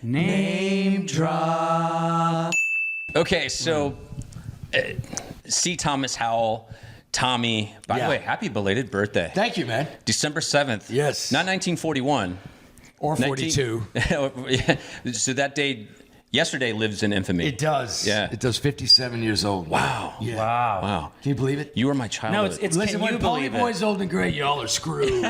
Name drop. Okay, so C. Thomas Howell, Tommy. By the way, happy belated birthday. Thank you, man. December 7th. Yes. Not 1941. Or 42. So that day, yesterday lives in infamy. It does. Yeah. It does. 57 years old. Wow. Yeah. Wow. Can you believe it? You were my childhood. No, it's Listen, can when you Pony believe Boy's old and great, y'all are screwed.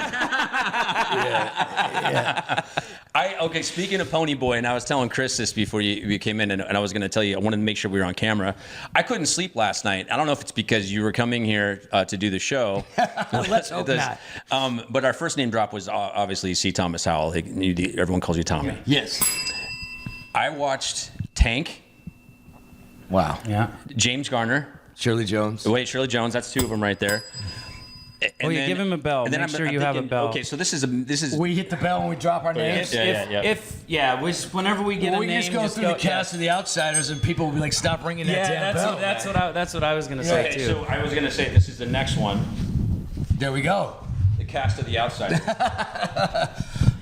Okay, speaking of Pony Boy, and I was telling Chris this before you came in, and I was going to tell you, I wanted to make sure we were on camera. I couldn't sleep last night. I don't know if it's because you were coming here to do the show. Let's hope not. But our first name drop was obviously C. Thomas Howell. Everyone calls you Tommy. Yeah. Yes. I watched Tank, Wow. Yeah. James Garner. Shirley Jones. Wait, Shirley Jones. That's two of them right there. Oh, you give him a bell. and then Make I'm sure you have a bell. Okay, so this is. We hit the bell when we drop our names. Whenever we get a We name, just go through the cast of The Outsiders, and people will be like, "Stop ringing that damn bell." That's what I was gonna say Okay, too. so I was gonna say this is the next one. There we go. The cast of The Outsider.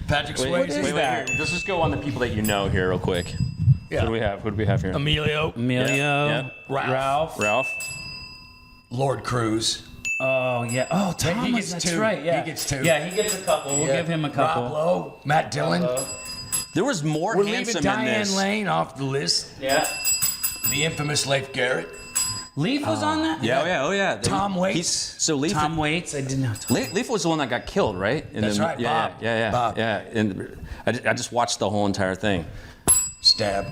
Patrick Wait, Swayze. wait, here. Let's just go on the people that you know here real quick. Yeah. Who do we have? Who do we have here? Emilio. Emilio, Ralph. Ralph. Lord Cruz. Oh yeah. Oh, Thomas. He gets that's two. right. Yeah. He gets two. Yeah, he gets a couple. We'll give him a couple. Rob Lowe. Matt Dillon. There was more We're handsome leaving in Diane this. Lane off the list. Yeah. The infamous Leif Garrett. Leaf was on that. Yeah, oh yeah. Tom Waits. So Leaf. Tom Waits. I didn't know. Leaf was the one that got killed, right? That's right, Yeah, Bob. yeah. Bob. Yeah. And I just watched the whole entire thing. Stab.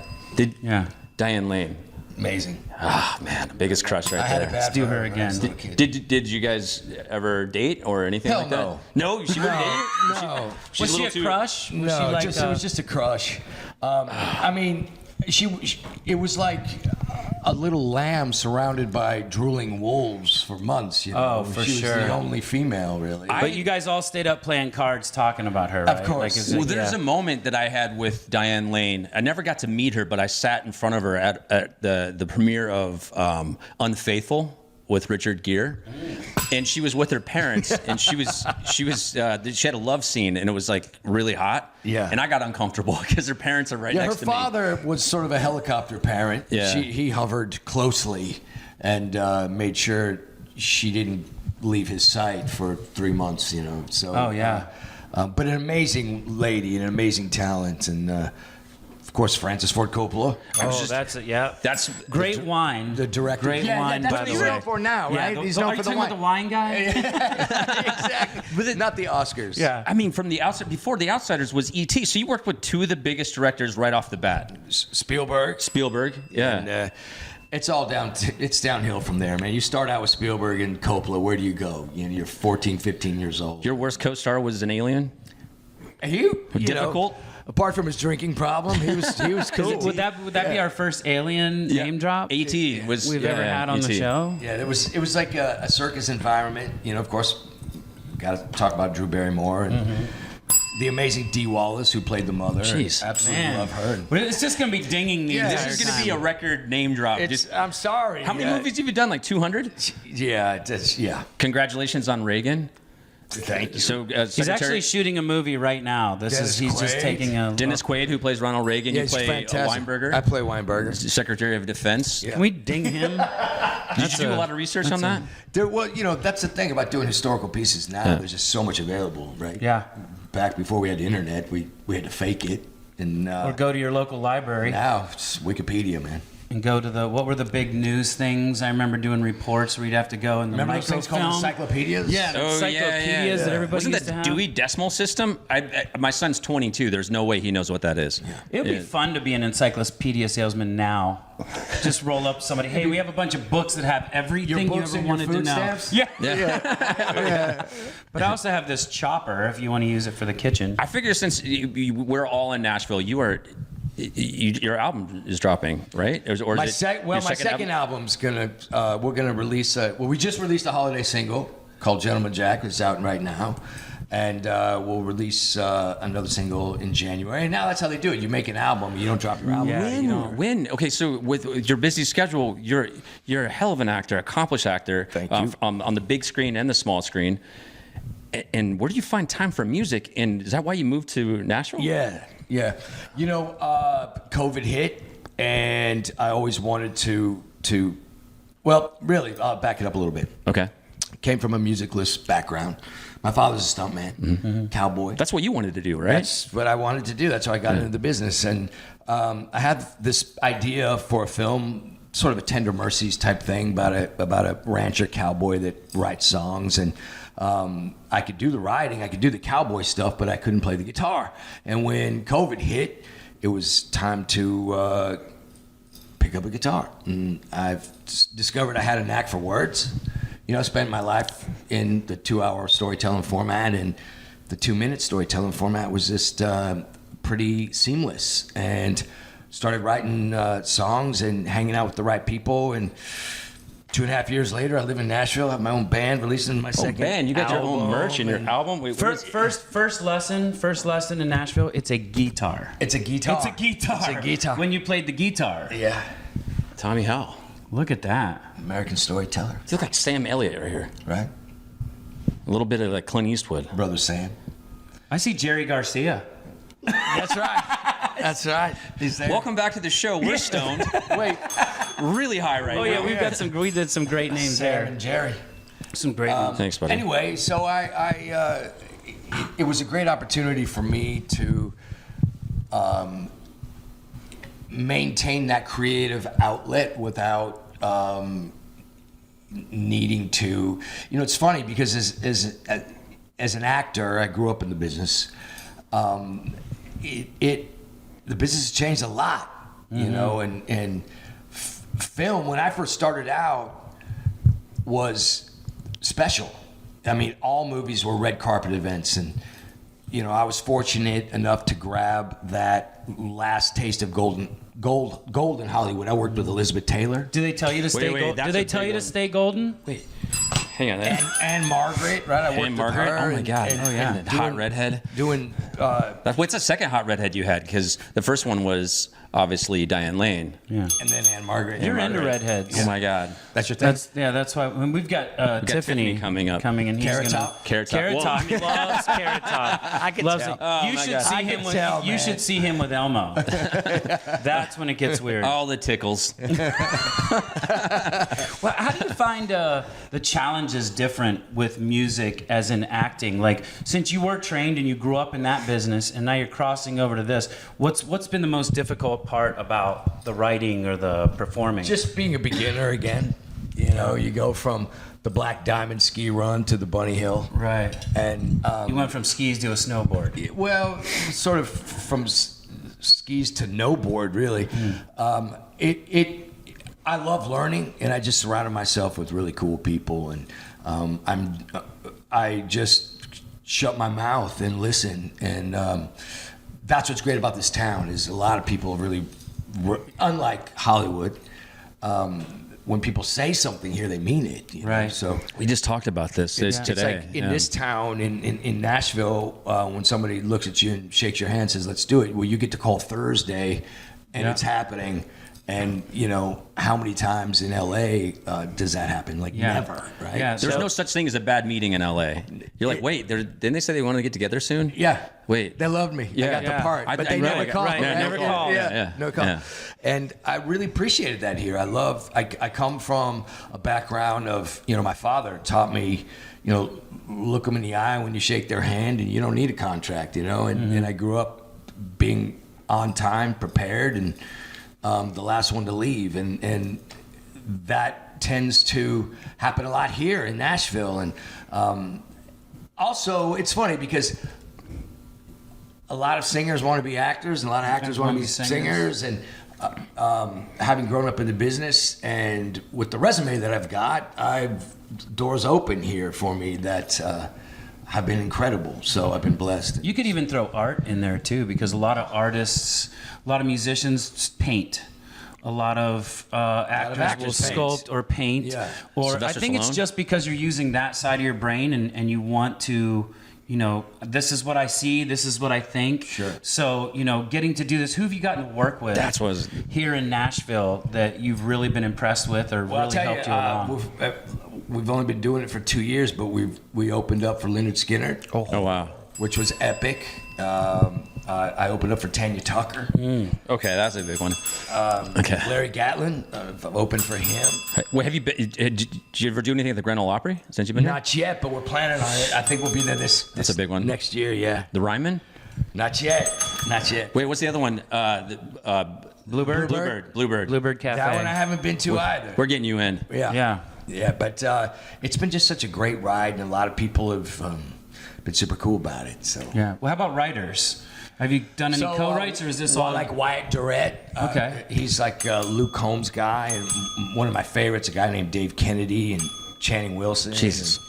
Yeah. Diane Lane. Amazing. Ah, man, the biggest crush right I had there. it bad. Let's do for her when I again. was a little kid. Did you guys ever date or anything Hell like that? no. No, she wouldn't date you? No. She's Was a she little a too. crush? Was No, she like it was just a crush. I mean, it was like a little lamb surrounded by drooling wolves for months. You know? Oh, for she sure. was the only female, really. But you guys all stayed up playing cards, talking about her, right? Of course. is it- Well, there's yeah. a moment that I had with Diane Lane. I never got to meet her, but I sat in front of her at the premiere of Unfaithful with Richard Gere, and she was with her parents, and she had a love scene, and it was like really hot. Yeah. And I got uncomfortable because her parents are right Yeah, her next to me. father was sort of a helicopter parent. Yeah. He hovered closely and made sure she didn't leave his sight for 3 months, you know. So. Oh, yeah. But an amazing lady, an amazing talent, and of course Francis Ford Coppola. Oh, that's it. Yeah. That's Great wine. The director. Great wine, that's by what the he's way. known for now, Yeah, right? He's known are for you the talking wine. about the wine guy? Exactly. Not the Oscars. Yeah. I mean, from the outside, before The Outsiders was E.T., so you worked with two of the biggest directors right off the bat. Spielberg. Spielberg, yeah. And it's all it's downhill from there, man. You start out with Spielberg and Coppola. Where do you go? You know, you're 14, 15 years old. Your worst co-star was an alien? You Difficult? know, apart from his drinking problem, he was cool. Would that be our first alien name drop E.T. was we've ever had on the E.T. show? Yeah, it was like a circus environment. You know, of course, got to talk about Drew Barrymore and the amazing Dee Wallace, who played the mother. Jeez. Absolutely Man. love her. Well, it's just gonna be dinging the Yeah, entire This is going to be a time. record name drop. I'm sorry. How many movies have you done? Like 200? Yeah. Congratulations on Reagan. Thank you. So, He's Secretary actually shooting a movie right now. Dennis He's just Quaid. taking a Dennis Quaid, who plays Ronald Reagan, Yeah, you he's play fantastic. Weinberger, I play Weinberger. Secretary of Defense. Yeah. Can we ding him? Did you do a lot of research on that? Well, you know, that's the thing about doing historical pieces now. Yeah. There's just so much available, right? Yeah. Back before we had the internet, we had to fake it. And Or go to your local library now it's Wikipedia, man. and go to what were the big news things? I remember doing reports where you'd have to go in the Remember those things called microfilm. encyclopedias? Yeah, the Oh, encyclopedias that everybody Wasn't used that to have. Dewey Decimal System? My son's 22. There's no way he knows what that is. It would be Yeah. fun to be an encyclopedia salesman now. Just roll up somebody. Hey, we have a bunch of books that have everything you books ever and your wanted to food know. stamps? Yeah. Yeah. But I also have this chopper if you want to use it for the kitchen. I figure since we're all in Nashville, your album is dropping, right? Or is My it second your album's gonna we're gonna release. We just released a holiday single called "Gentleman Jack." It's out right now, and we'll release another single in January. And now that's how they do it. You make an album, you don't drop your album. Yeah. When? Okay, so with your busy schedule, you're a hell of an actor, accomplished actor. Thank you. On the big screen and the small screen. And where do you find time for music? And is that why you moved to Nashville? Yeah, Yeah. You know, COVID hit, and I always wanted to. Well, really, I'll back it up a little bit. Okay. Came from a musicless background. My father's a stuntman, cowboy. That's what you wanted to do, right? That's what I wanted to do. That's how I got into the business. And I had this idea for a film, sort of a Tender Mercies type thing about a rancher cowboy that writes songs. And I could do the writing, I could do the cowboy stuff, but I couldn't play the guitar. And when COVID hit, it was time to pick up a guitar. And I've discovered I had a knack for words. You know, I spent my life in the 2-hour storytelling format, and the 2-minute storytelling format was just pretty seamless. And started writing songs and hanging out with the right people. And 2.5 years later, I live in Nashville, have my own band, releasing my second Man, you got your own album, merch in your and album. Wait, what is- First lesson in Nashville. It's a guitar. It's a guitar. It's a guitar. It's a guitar. When you played the guitar. Yeah. Tommy Howell. Look at that. American storyteller, You look like Sam Elliott right here. right? A little bit of like Clint Eastwood. Brother Sam. I see Jerry Garcia. That's right. That's right. He's there. Welcome back to the show. We're stoned. Wait. Really high right Oh now. yeah, we did some great names Sam there. and Jerry. Some great names. Thanks, buddy. Anyway, so it was a great opportunity for me to maintain that creative outlet without needing to. You know, it's funny because as an actor, I grew up in the business. The business has changed a lot, you know, and film, when I first started out, was special. I mean, all movies were red carpet events, and you know, I was fortunate enough to grab that last taste of gold in Hollywood. I worked with Elizabeth Taylor. Do they tell you to stay wait, golden? that's Do they a tell big you to one. stay golden? Wait, hang on. and Margaret, right? I worked And with Margaret. her. Oh my God. Oh, yeah. And hot redhead. Doing What's the second hot redhead you had? Because the first one was obviously Diane Lane. Yeah. and then Anne Margaret. You're Anne into Margaret. redheads. Oh my God. That's your thing. That's why when we've got Tiffany coming up. and he's Carrot gonna Top? Carrot Top. Carrot Whoa. Top. He loves Carrot Top. I can Loves tell. it. Oh, You my should God. see I him can with tell, you man. should see him with Elmo. That's when it gets weird. All the tickles. Well, how do you find the challenges different with music as in acting? Like, since you were trained and you grew up in that business, and now you're crossing over to this, what's been the most difficult part about the writing or the performing? Just being a beginner again. You know, you go from the Black Diamond ski run to the Bunny Hill. right. And You went from skis to a snowboard. well, sort of from skis to no board, really. I love learning, and I just surrounded myself with really cool people, and I just shut my mouth and listen, and that's what's great about this town is a lot of people really, unlike Hollywood. When people say something here, they mean it. You know? Right. So We just talked about this it's today. like in this town, in Nashville, when somebody looks at you and shakes your hand and says, let's do it, well, you get to call Thursday, and Yeah. it's happening. And, you know, how many times in L.A. Does that happen? Like, Yeah. never, right? Yeah, There's So- no such thing as a bad meeting in LA. You're like, wait, didn't they say they wanted to get together soon? Yeah. Wait. They loved me. Yeah. I got Yeah. the part. I- But I they really never got- called. right, Yeah, never called. Yeah. No call. Yeah. And I really appreciated that here. I come from a background of, you know, my father taught me, you know, look them in the eye when you shake their hand, and you don't need a contract, you know. And I grew up being on time, prepared, and the last one to leave. And that tends to happen a lot here in Nashville. And also, it's funny because a lot of singers want to be actors, and a lot of actors want to be singers. And having grown up in the business and with the resume that I've got, doors open here for me that have been incredible. So I've been blessed. You could even throw art in there too, because a lot of artists, a lot of musicians paint. A lot of actors will actors paint. sculpt or paint. Yeah. Or Sylvester I think it's Stallone? just because you're using that side of your brain and you want to, you know, this is what I see, this is what I think. Sure. So, you know, getting to do this, who have you gotten to work with That's what I was- here in Nashville that you've really been impressed with or Well, I'll really tell helped you along? we've only been doing it for 2 years, but we opened up for Leonard Skinner, Oh, wow. which was epic. I opened up for Tanya Tucker. Okay, that's a big one. Okay. Larry Gatlin, I've opened for him. Wait, have you been? Did you ever do anything at the Grand Ole Opry since you've been here? Not yet, but we're planning on it. I think we'll be there this That's a big one. next year. Yeah. The Ryman? Not yet. Not yet. Wait, what's the other one? Bluebird? Bluebird. Bluebird Cafe. That one I haven't been to either. We're getting you in. Yeah. Yeah, but it's been just such a great ride, and a lot of people have been super cool about it. So Yeah. Well, how about writers? Have you done any co-writes, or is this all like Wyatt Durrett? Okay. He's like a Luke Combs guy, and one of my favorites, a guy named Dave Kennedy and Channing Wilson. Jesus.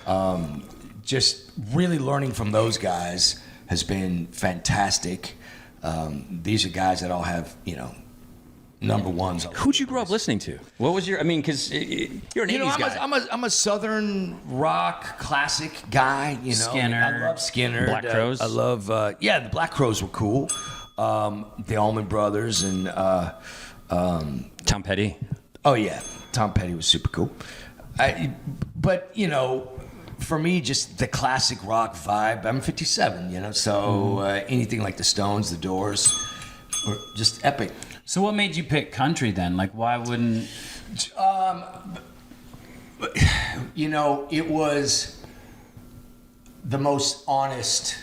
And, just really learning from those guys has been fantastic. These are guys that all have, number ones. Who'd you grow up listening to? What was your? I mean, because you're an 80s guy. I'm a Southern rock classic guy. Skinner. I love Skinner. Black Crowes? I love. The Black Crowes were cool. The Allman Brothers and. Tom Petty. Oh yeah, Tom Petty was super cool. But for me, just the classic rock vibe. I'm 57, so anything like the Stones, the Doors, were just epic. So what made you pick country then? Like, why wouldn't? It was the most honest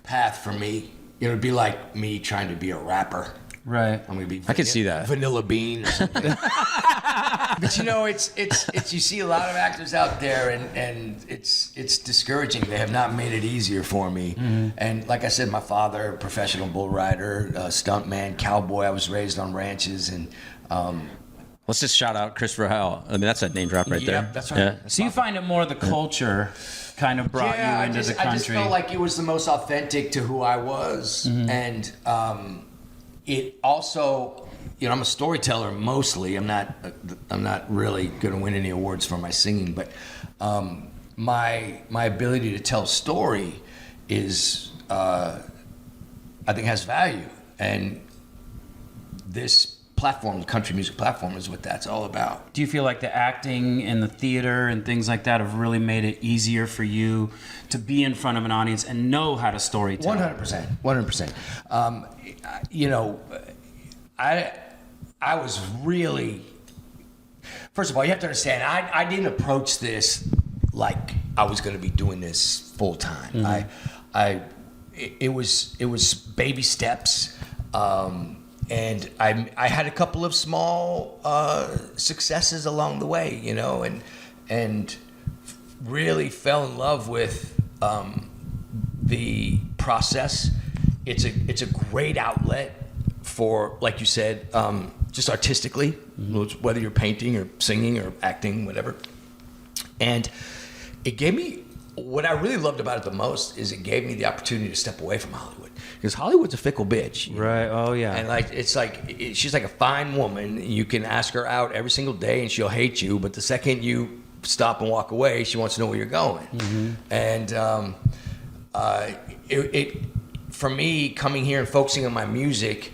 path for me. It would be like me trying to be a rapper. Right. I'm gonna be. I could see that. Vanilla Bean or something. But it's you see a lot of actors out there, and it's discouraging. They have not made it easier for me. Mm-hmm. And like I said, my father, professional bull rider, stuntman, cowboy. I was raised on ranches, and Let's just shout out Christopher Howell. I mean, that's a name drop right there. yeah, that's right. Yeah. So you find it more the culture kind of brought you into the country. I just felt like it was the most authentic to who I was, and it also, I'm a storyteller mostly. I'm not really going to win any awards for my singing, but my ability to tell a story is, I think, has value, and this platform, the country music platform, is what that's all about. Do you feel like the acting and the theater and things like that have really made it easier for you to be in front of an audience and know how to storytell? 100%. I was really. First of all, you have to understand. I didn't approach this like I was going to be doing this full time. It was baby steps. And I had a couple of small successes along the way, and really fell in love with the process. It's a great outlet for, like you said, just artistically, whether you're painting or singing or acting, whatever. And it gave me, what I really loved about it the most is it gave me the opportunity to step away from Hollywood. Because Hollywood's a fickle bitch. Right. Oh, yeah. And she's like a fine woman. You can ask her out every single day and she'll hate you. But the second you stop and walk away, she wants to know where you're going. Mm-hmm. And it for me, coming here and focusing on my music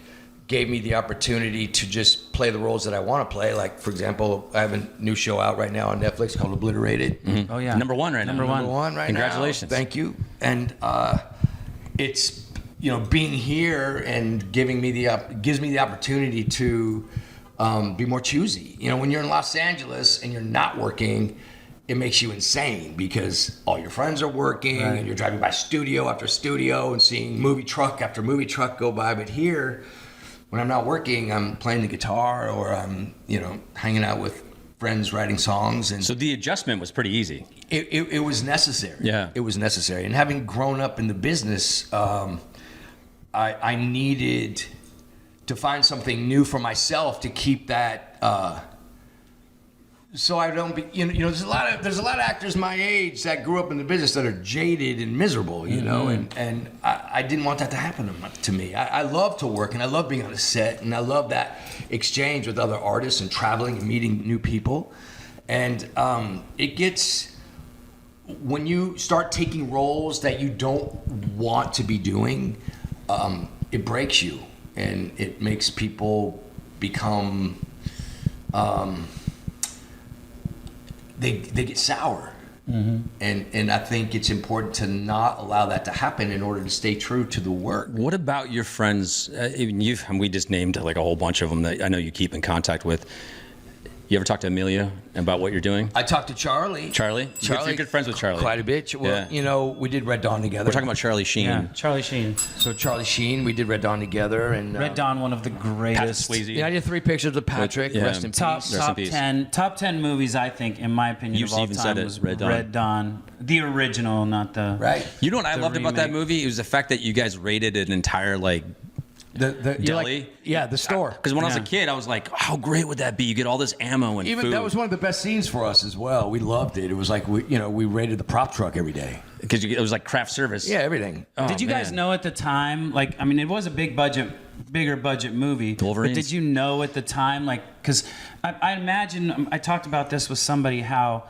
gave me the opportunity to just play the roles that I want to play. Like, for example, I have a new show out right now on Netflix called Obliterated. Mm-hmm. Oh, yeah. Number one right now. Number one right Congratulations. now. Thank you. And it's, being here and gives me the opportunity to be more choosy. When you're in Los Angeles and you're not working, it makes you insane because all your friends are working and you're driving by studio after studio and seeing movie truck after movie truck go by. But here, when I'm not working, I'm playing the guitar or I'm, hanging out with friends writing songs. And so the adjustment was pretty easy. It was necessary. Yeah. It was necessary. And having grown up in the business, I needed to find something new for myself to keep that, so I don't be, there's a lot of actors my age that grew up in the business that are jaded and miserable, and I didn't want that to happen to me. I love to work and I love being on a set and I love that exchange with other artists and traveling and meeting new people. And it gets, when you start taking roles that you don't want to be doing, it breaks you and it makes people become, they get sour, And I think it's important to not allow that to happen in order to stay true to the work. What about your friends? Even we just named like a whole bunch of them that I know you keep in contact with. You ever talk to Amelia about what you're doing? I talked to Charlie. Charlie? You're good friends with Charlie. Quite a bit. Well, Yeah. we did Red Dawn together. We're talking about Charlie Sheen. Yeah, Charlie Sheen. So Charlie Sheen, we did Red Dawn together, and Red Dawn, one of the greatest. Swayze. Yeah, I did 3 pictures of Patrick. Yeah. Rest in Top peace. Rest in top peace. 10 movies, I think, in my opinion, You of all even time said it, was Red Dawn. the original, not the Right. You know what I The loved about that remake. movie? It was the fact that you guys raided an entire like You're deli. the store. Because when I was a Yeah. kid, I was like, how great would that be? You get all this ammo and Even food. that was one of the best scenes for us as well. We loved it. It was like we raided the prop truck every day. Because it was like craft service. Yeah, everything. Oh, Did you guys man. know at the time, like, I mean, it was a bigger budget movie. Wolverines? But did you know at the time, like, because I imagine, I talked about this with somebody, how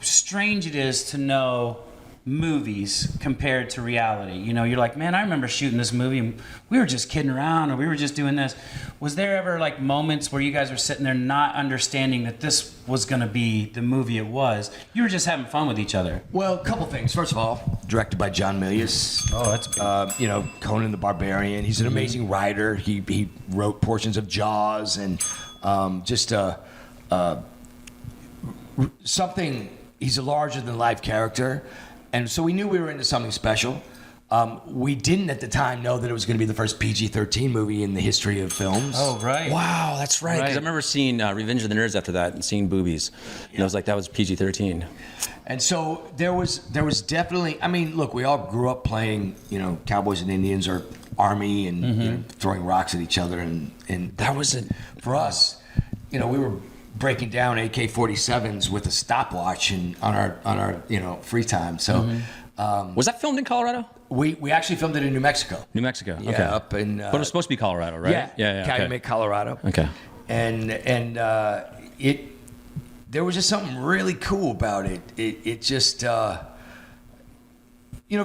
strange it is to know movies compared to reality. You're like, man, I remember shooting this movie and we were just kidding around or we were just doing this. Was there ever like moments where you guys were sitting there not understanding that this was going to be the movie it was? You were just having fun with each other. Well, a couple things. First of all, directed by John Milius. Oh, that's big. Conan the Barbarian. He's an amazing writer. He wrote portions of Jaws and something. He's a larger than life character, and so we knew we were into something special. We didn't at the time know that it was going to be the first PG-13 movie in the history of films. Oh, right. Wow, that's right. Because Right. I remember seeing Revenge of the Nerds after that and seeing boobies. And I was like, that was PG-13. And so there was definitely. I mean, look, we all grew up playing, cowboys and Indians or army and throwing rocks at each other, and That wasn't... for us, we were breaking down AK-47s with a stopwatch and on our free time. So Was that filmed in Colorado? we actually filmed it in New Mexico. New Mexico. Yeah, Okay. up in. But it was supposed to be Colorado, right? Yeah, Calumet, Colorado. Okay. And it there was just something really cool about it. It just of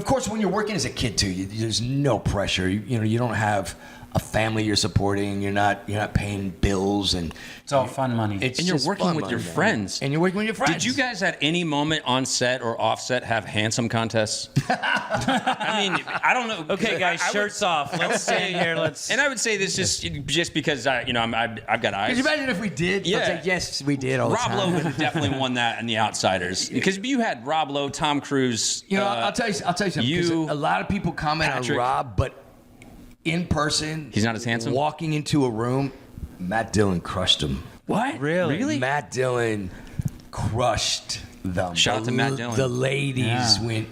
course when you're working as a kid too, there's no pressure. You don't have a family you're supporting. You're not paying bills, and It's all fun money. it's And you're just working fun with your money, man. friends. And you're working with your friends. Did you guys at any moment on set or off set have handsome contests? I mean, I don't know. Okay, guys, I would- shirts off. Let's stand here. Let's. And I would say this just because I've got eyes. Could you imagine if we did? Yeah. Let's say, yes, we did all the Rob time. Lowe would have definitely won that in The Outsiders because you had Rob Lowe, Tom Cruise. I'll tell you something. 'Cause you, a lot of people comment Patrick. on Rob, but in person, He's not as handsome? Walking into a room, Matt Dillon crushed him. What? Really? Matt Dillon crushed them. Shout out to Matt Dillon. The ladies Yeah. went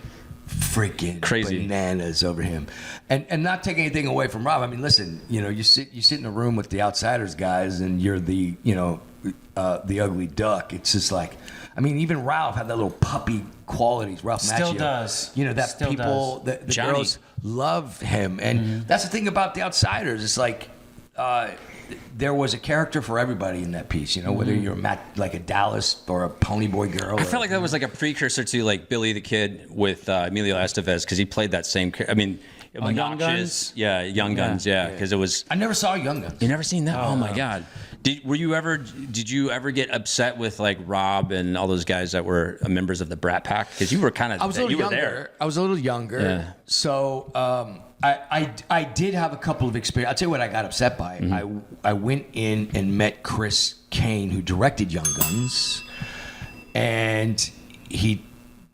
freaking Crazy. bananas over him, and not taking anything away from Rob. I mean, listen, you sit in a room with the Outsiders guys, and you're the the ugly duck. It's just like, I mean, even Ralph had that little puppy qualities. Ralph Still Macchio. does. That Still people, the Johnny. girls love him, and that's the thing about the Outsiders. It's like. There was a character for everybody in that piece, whether you're like a Dallas or a Ponyboy girl. I felt like that was like a precursor to like Billy the Kid with Emilio Estevez because he played that same. I mean, Young obnoxious. Guns? Yeah, Young Guns. Yeah, because it was. I never saw Young Guns. You never seen that? Oh my God. Did you ever get upset with like Rob and all those guys that were members of the Brat Pack? Because you were kind of I was a little you were younger. there. I was a little younger. Yeah. So I did have a couple of experiences. I'll tell you what I got upset by. I went in and met Chris Kane, who directed Young Guns, and he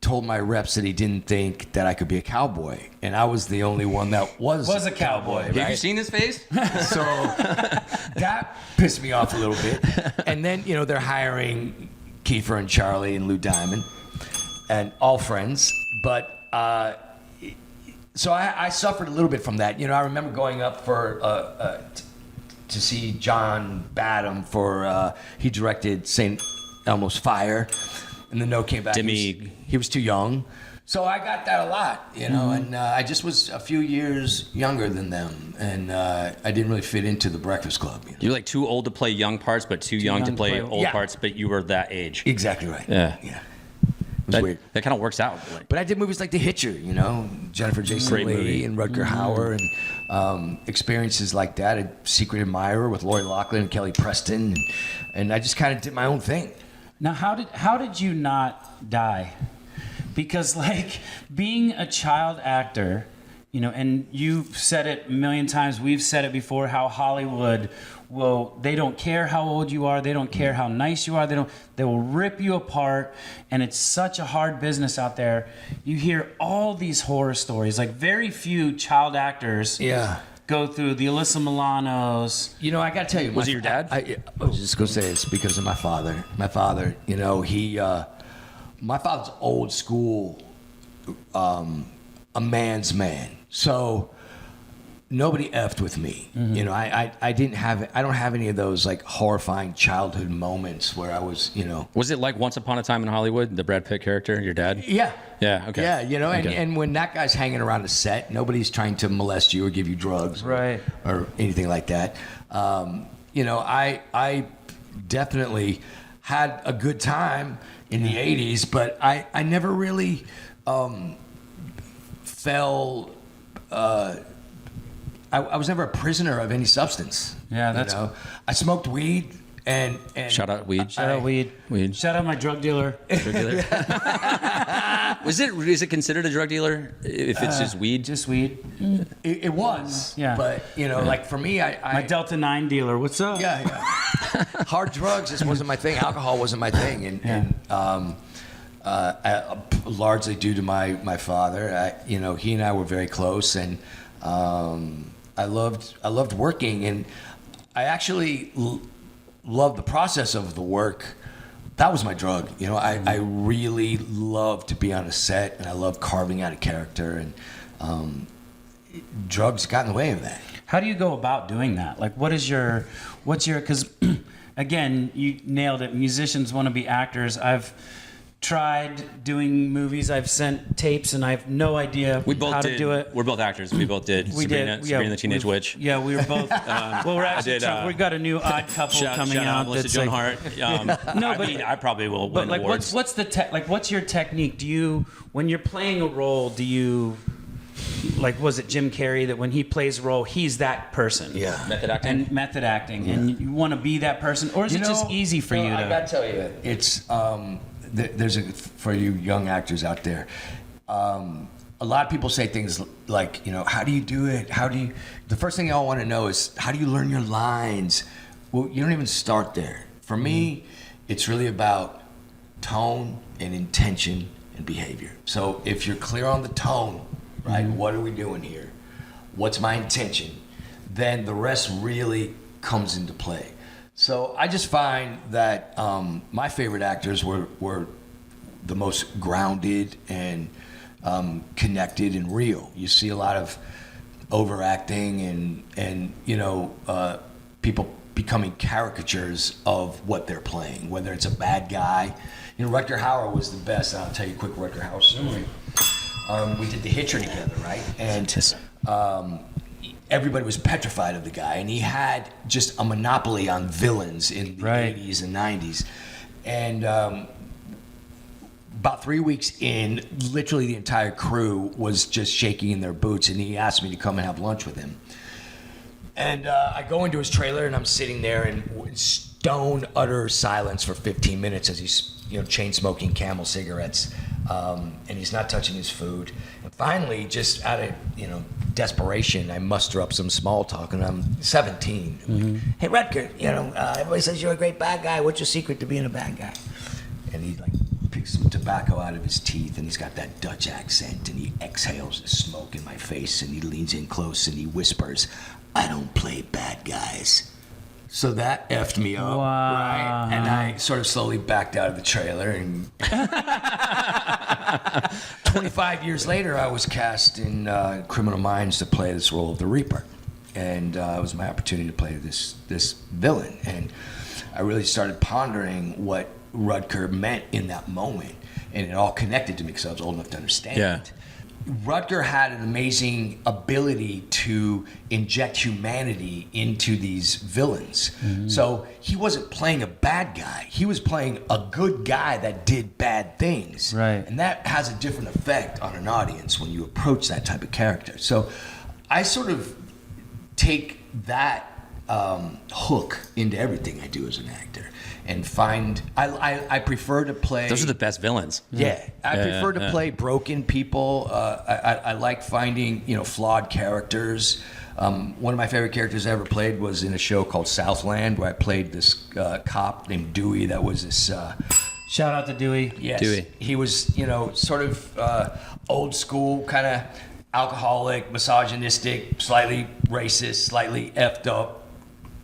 told my reps that he didn't think that I could be a cowboy, and I was the only one that was a cowboy. Have you right? seen his face? So that pissed me off a little bit. And then, they're hiring Kiefer and Charlie and Lou Diamond, and all friends. But so I suffered a little bit from that. I remember going up for to see John Badham for he directed St. Elmo's Fire, and the note came back. Demi. He was too young. So I got that a lot, and I just was a few years younger than them, and I didn't really fit into the Breakfast Club. You're like too old to play young parts, but too young to play old Yeah. parts, but you were that age. Exactly right. Yeah. Yeah. It was weird. That kind of works out. Like, But I did movies like The Hitcher, Jennifer Jason Great movie. Leigh and Rutger Hauer, and experiences like that. A Secret Admirer with Lori Loughlin and Kelly Preston, and I just kind of did my own thing. Now, how did you not die? because like being a child actor, you know, and you've said it a million times, we've said it before, how Hollywood they don't care how old you are, they don't care how nice you are, they will rip you apart, and it's such a hard business out there. You hear all these horror stories, like very few child actors go through the Alyssa Milanos. You know, I got to tell you. Was it your dad? I was just going to say it's because of my father. My father, you know, my father's old school, a man's man. So nobody effed with me. Mm-hmm. You know, I don't have any of those like horrifying childhood moments where I was, you know. Was it like Once Upon a Time in Hollywood, the Brad Pitt character, your dad? Yeah. Yeah, okay. Yeah, you know, Okay. and when that guy's hanging around the set, nobody's trying to molest you or give you drugs Right. or anything like that. You know, I definitely had a good time in the 80s, but I never really fell... I was never a prisoner of any substance. Yeah, that's... You know? I smoked weed and Shout out weed. Shout out weed. Shout out my drug dealer. Drug dealer. Is it considered a drug dealer if it's just weed? Just weed. It was. Yeah. But, you know, like for me, My Delta 9 dealer. What's up? Yeah. Hard drugs just wasn't my thing. Alcohol wasn't my thing. Largely due to my father. You know, he and I were very close, and I loved working, and I actually loved the process of the work. That was my drug. You know, I really love to be on a set, and I love carving out a character, and drugs got in the way of that. How do you go about doing that? Like, what's your, because again, you nailed it. Musicians want to be actors. I've tried doing movies. I've sent tapes, and I have no idea how to do it. We're both actors. We both did. Sabrina the Teenage Witch. Yeah, we were both. Well, we're actually. We got a new Odd Couple coming out. Melissa Joan Hart. No, but I probably will win like, awards. what's the what's your technique? Do you, when you're playing a role, do you, like, was it Jim Carrey that when he plays a role, he's that person? Yeah. Method acting. And method acting, and you want to be that person, or is it just easy for you to? I gotta tell you, it's for you young actors out there. A lot of people say things like, you know, how do you do it? The first thing y'all want to know is, how do you learn your lines? Well, you don't even start there. For me, it's really about tone and intention and behavior. So if you're clear on the tone, right? What are we doing here? What's my intention? Then the rest really comes into play. So I just find that my favorite actors were the most grounded and connected and real. You see a lot of overacting and you know, people becoming caricatures of what they're playing, whether it's a bad guy. You know, Rutger Hauer was the best. I'll tell you a quick Rutger Hauer story. We did The Hitcher together, right? And everybody was petrified of the guy, and he had just a monopoly on villains in the 80s and 90s. And about 3 weeks in, literally the entire crew was just shaking in their boots, and he asked me to come and have lunch with him. And I go into his trailer, and I'm sitting there in stone utter silence for 15 minutes as he's, you know, chain smoking Camel cigarettes, and he's not touching his food. And finally, just out of, you know, desperation, I muster up some small talk, and I'm 17. Mm-hmm. Hey, Rutger, you know, everybody says you're a great bad guy. What's your secret to being a bad guy? And he like picks some tobacco out of his teeth, and he's got that Dutch accent, and he exhales the smoke in my face, and he leans in close, and he whispers, "I don't play bad guys." So that effed me up, right? And I sort of slowly backed out of the trailer, and 25 years later, I was cast in Criminal Minds to play this role of the Reaper. And it was my opportunity to play this villain. And I really started pondering what Rutger meant in that moment. And it all connected to me because I was old enough to understand it. Rutger had an amazing ability to inject humanity into these villains. Mm-hmm. So he wasn't playing a bad guy. He was playing a good guy that did bad things. Right. And that has a different effect on an audience when you approach that type of character. So I sort of take that hook into everything I do as an actor, and find I prefer to play. Those are the best villains. Yeah, I prefer to play broken people. I like finding flawed characters. One of my favorite characters I ever played was in a show called Southland, where I played this cop named Dewey. That was this. Shout out to Dewey. Yes, Dewey. He was sort of old school, kind of alcoholic, misogynistic, slightly racist, slightly effed up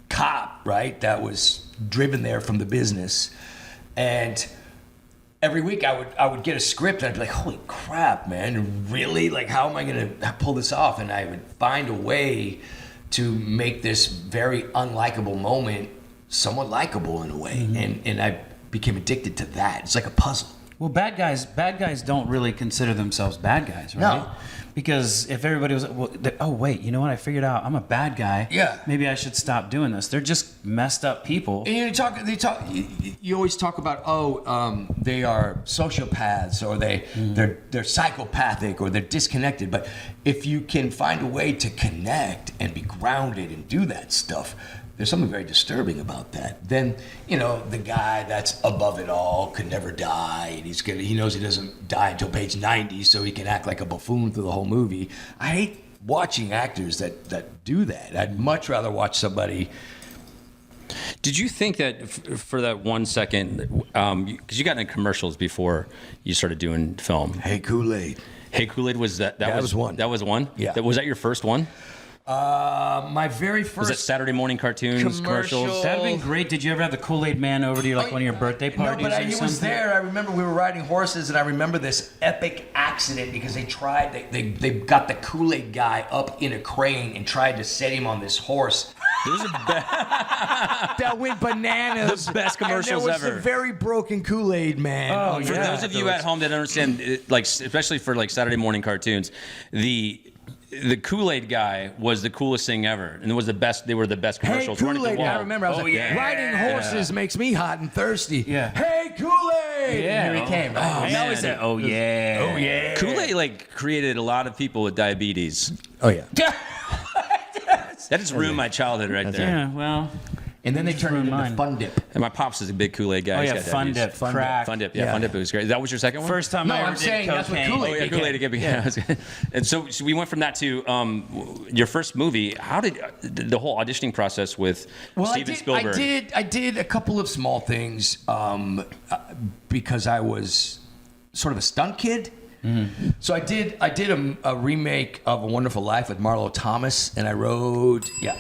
cop, right? That was driven there from the business. And every week I would get a script and I'd be like, holy crap, man, really? Like, how am I going to pull this off? And I would find a way to make this very unlikable moment somewhat likable in a way. And I became addicted to that. It's like a puzzle. Well, bad guys don't really consider themselves bad guys, right? No. Because if everybody was, oh wait, you know what? I figured out I'm a bad guy. Yeah. Maybe I should stop dodoing this. They're just messed up people. And you always talk about, they are sociopaths, or they're psychopathic, or they're disconnected. But if you can find a way to connect and be grounded and do that stuff, there's something very disturbing about that. Then, the guy that's above it all could never die, and he knows he doesn't die until page 90, so he can act like a buffoon through the whole movie. I hate watching actors that do that. I'd much rather watch somebody. Did you think that for that 1 second, because you got into commercials before you started doing film? Hey, Kool-Aid. Hey, Kool-Aid was that was one. That was one? Yeah. Was that your first one? My very first. Was it Saturday morning cartoons, commercials? That'd have been great. Did you ever have the Kool-Aid Man over to you, like one of your birthday parties? No, but or he something? was there. I remember we were riding horses, and I remember this epic accident because they got the Kool-Aid guy up in a crane and tried to set him on this horse. Those are That went bananas. The best commercials and there was ever. The very broken Kool-Aid man. Oh, For yeah. those of you at home that understand, especially for Saturday morning cartoons, the Kool-Aid guy was the coolest thing ever, and it was the best. They were the best Hey, commercials. running Kool-Aid. the wall. I remember. I was riding horses makes me hot and thirsty. Yeah. Hey, Kool-Aid. Yeah. And here he came. Right? Oh, And man. always said, Oh yeah. oh, yeah. Kool-Aid created a lot of people with diabetes. Oh, yeah. That just ruined my childhood right there. Yeah. Well. And then they turned it into mine. Fun Dip. And my pops is a big Kool-Aid guy. Oh He's yeah. got Fun diabetes. Dip. Crack. Fun Dip. Yeah, Yeah. Fun Dip. It was great. That was your second one? First time No, I ever I'm did saying that's what cocaine. Kool-Aid Oh yeah, Kool-Aid again. Yeah. And so we went from that to your first movie. How did the whole auditioning process with Steven Spielberg? I did a couple of small things because I was sort of a stunt kid. Mm-hmm. So I did a remake of A Wonderful Life with Marlo Thomas, and I rode. Yeah.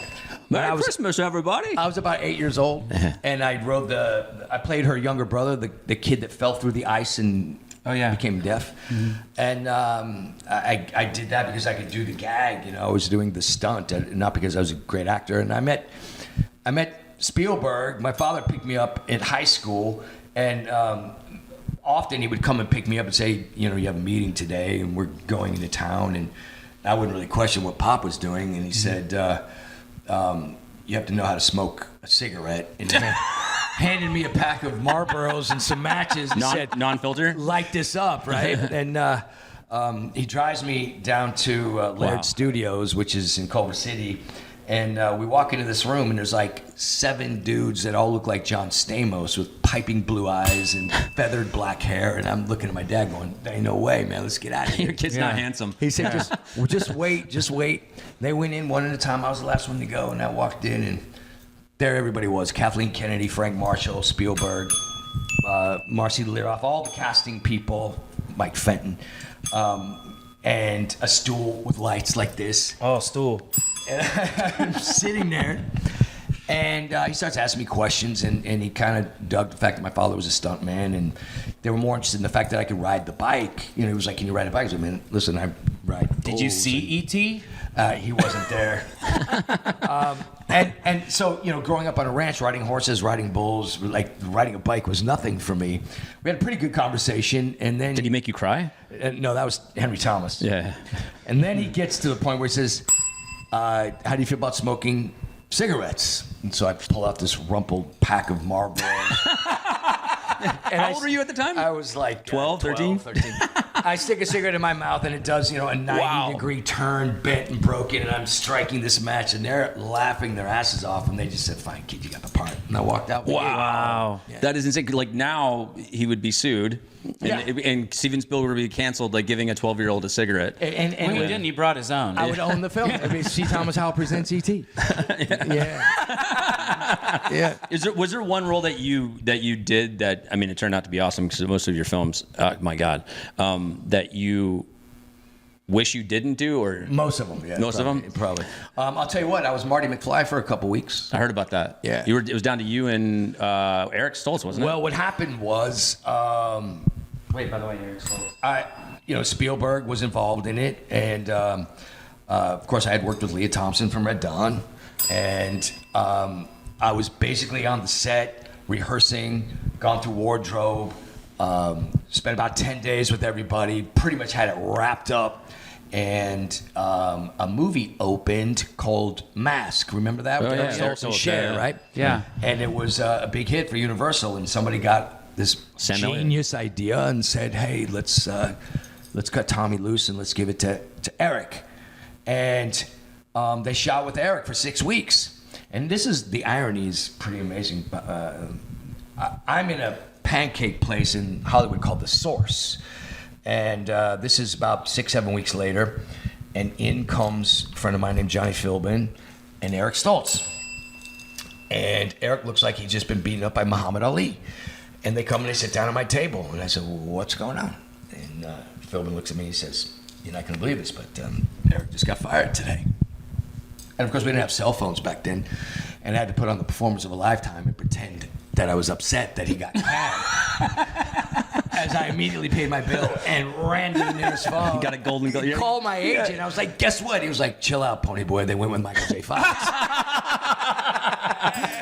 Merry Christmas, everybody. I was about 8 years old, and I played her younger brother, the kid that fell through the ice and became deaf. Mm-hmm. And I did that because I could do the gag. I was doing the stunt, not because I was a great actor. And I met Spielberg. My father picked me up in high school, and often he would come and pick me up and say, you have a meeting today, and we're going into town. And I wouldn't really question what Pop was doing, and he said, you have to know how to smoke a cigarette. And he handed me a pack of Marlboros and some matches and said, non-filter? light this up, right? And he drives me down to Laird Studios, which is in Culver City. And we walk into this room, and there's like 7 dudes that all look like John Stamos with piping blue eyes and feathered black hair. And I'm looking at my dad going, there ain't no way, man. Let's get out of here. Your kid's not handsome. He said, just wait. They went in one at a time. I was the last one to go, and I walked in, and there everybody was. Kathleen Kennedy, Frank Marshall, Spielberg, Marcy Liroff, all the casting people, Mike Fenton, and a stool with lights like this. Oh, stool. And I'm sitting there, and he starts asking me questions, and he kind of dug the fact that my father was a stuntman, and they were more interested in the fact that I could ride the bike. He was like, can you ride a bike? I said, man, listen, I ride bulls. Did you see E.T.? He wasn't there. And so, growing up on a ranch, riding horses, riding bulls, like riding a bike was nothing for me. We had a pretty good conversation, and then... Did he make you cry? No, that was Henry Thomas. Yeah. And then he gets to the point where he says, how do you feel about smoking cigarettes? And so I pull out this rumpled pack of Marlboro. How old were you at the time? I was like 12, 13? 13. I stick a cigarette in my mouth and it does, a 90-degree turn, bent and broken, and I'm striking this match, and they're laughing their asses off, and they just said, "Fine, kid, you got the part." And I walked out. Wow. Yeah. That is insane. Like now he would be sued. And Steven Spielberg would be canceled, like giving a 12-year-old a cigarette. And When he didn't, he brought his own. I would own the film. I mean, C. Thomas Howell presents E.T. Yeah. Was there one role that you did that, I mean, it turned out to be awesome because most of your films, my God, that you wish you didn't do, or Most of them, yeah. Most of them? Probably. I'll tell you what, I was Marty McFly for a couple weeks. I heard about that. Yeah. It was down to you and Eric Stoltz, wasn't it? Well, what happened was, Wait, by the way, Eric Stoltz. Spielberg was involved in it, and of course I had worked with Leah Thompson from Red Dawn, and I was basically on the set rehearsing, gone through wardrobe, spent about 10 days with everybody, pretty much had it wrapped up. And a movie opened called Mask. Remember that? Oh, With yeah. Eric Stoltz and Yeah. Cher, right? Yeah. And it was a big hit for Universal, and somebody got this Sam Elliott. genius idea and said, "Hey, let's cut Tommy loose and let's give it to Eric." And they shot with Eric for 6 weeks. And this is the irony is pretty amazing. I'm in a pancake place in Hollywood called The Source. And this is about 6-7 weeks later, and in comes a friend of mine named Johnny Philbin and Eric Stoltz. And Eric looks like he's just been beaten up by Muhammad Ali. And they come and they sit down at my table, and I said, "Well, what's going on?" And Philbin looks at me and he says, "You're not going to believe this, but Eric just got fired today." And of course, we didn't have cell phones back then, and I had to put on the Performance of a Lifetime and pretend that I was upset that he got canned. As I immediately paid my bill and ran to the nearest phone. You got a golden goal. He called my agent. I was like, "Guess what?" He was like, "Chill out, Pony Boy. They went with Michael J. Fox."